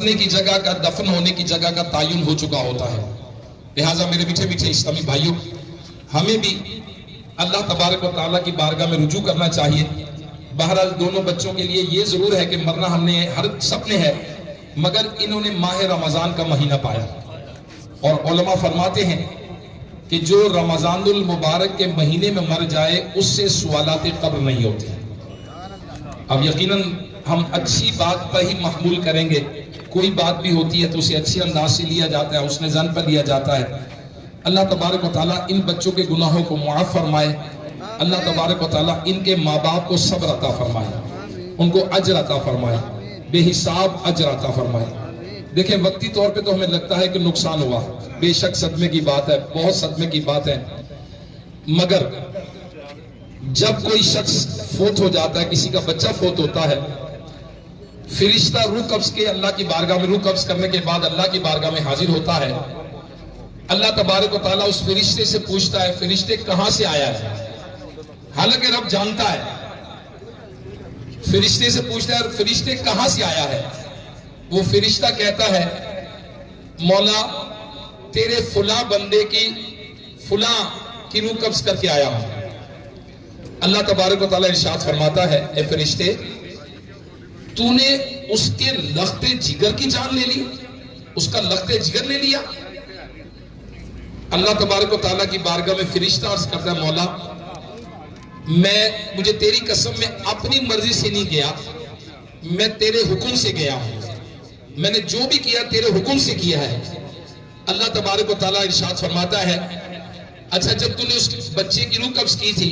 دفنے کی جگہ کا، دفن ہونے کی جگہ کا تعین ہو چکا ہوتا ہے۔ لہٰذا میرے میٹھے میٹھے اسلامی بھائیوں، ہمیں بھی اللہ تبارک و تعالیٰ کی بارگاہ میں رجوع کرنا چاہیے۔ بہرحال دونوں بچوں کے لیے یہ ضرور ہے کہ مرنا ہم نے ہر سب نے ہے، مگر انہوں نے ماہ رمضان کا مہینہ پایا، اور علماء فرماتے ہیں کہ جو رمضان المبارک کے مہینے میں مر جائے اس سے سوالات قبر نہیں ہوتے۔ اب یقیناً ہم اچھی بات پر ہی محمول کریں گے، کوئی بات بھی ہوتی ہے تو اسے اچھے انداز سے لیا جاتا ہے، اس نے زن پر لیا جاتا ہے۔ اللہ تبارک و تعالیٰ ان بچوں کے گناہوں کو معاف فرمائے، اللہ تبارک و تعالیٰ ان کے ماں باپ کو صبر عطا فرمائے، ان کو اجر عطا فرمائے، بے حساب اجر عطا فرمائے۔ دیکھیں وقتی طور پہ تو ہمیں لگتا ہے کہ نقصان ہوا، بے شک صدمے کی بات ہے، بہت صدمے کی بات ہے، مگر جب کوئی شخص فوت ہو جاتا ہے، کسی کا بچہ فوت ہوتا ہے، فرشتہ روح قبض کے اللہ کی بارگاہ میں، روح قبض کرنے کے بعد اللہ کی بارگاہ میں حاضر ہوتا ہے۔ اللہ تبارک و تعالیٰ اس فرشتے سے پوچھتا ہے فرشتے کہاں سے آیا ہے، حالانکہ رب جانتا ہے، فرشتے سے پوچھتا ہے فرشتے کہاں سے آیا ہے؟ وہ فرشتہ کہتا ہے مولا تیرے فلاں بندے کی فلاں کی روح قبض کر کے آیا ہوں۔ اللہ تبارک و تعالیٰ ارشاد فرماتا ہے اے فرشتے تو نے اس کے لخت جگر کی جان لے لی، اس کا لخت جگر لے لیا۔ اللہ تبارک و تعالیٰ کی بارگاہ میں فرشتہ عرض کرتا ہے مولا مجھے تیری قسم میں اپنی مرضی سے نہیں گیا، میں تیرے حکم سے گیا ہوں، میں نے جو بھی کیا تیرے حکم سے کیا ہے۔ اللہ تبارک و تعالیٰ ارشاد فرماتا ہے اچھا جب تو نے اس بچے کی روح قبض کی تھی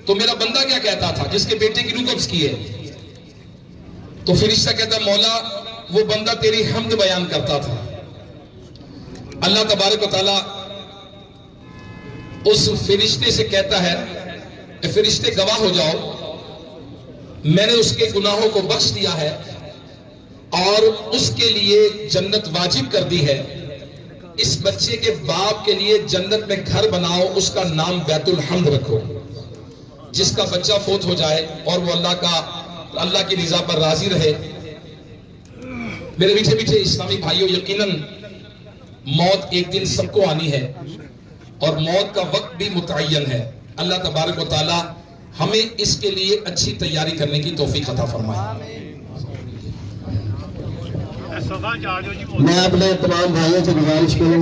تو میرا بندہ کیا کہتا تھا جس کے بیٹے کی روح قبض کی ہے؟ تو فرشتہ کہتا مولا وہ بندہ تیری حمد بیان کرتا تھا۔ اللہ تبارک و تعالیٰ اس فرشتے سے کہتا ہے اے فرشتے گواہ ہو جاؤ میں نے اس کے گناہوں کو بخش دیا ہے اور اس کے لیے جنت واجب کر دی ہے۔ اس بچے کے باپ کے لیے جنت میں گھر بناؤ، اس کا نام بیت الحمد رکھو۔ جس کا بچہ فوت ہو جائے اور وہ اللہ کی رضا پر راضی رہے۔ میرے میٹھے میٹھے اسلامی بھائیوں، یقیناً موت ایک دن سب کو آنی ہے اور موت کا وقت بھی متعین ہے۔ اللہ تبارک و تعالی ہمیں اس کے لیے اچھی تیاری کرنے کی توفیق عطا فرمائے۔ میں اپنے تمام بھائیوں سے گزارش کروں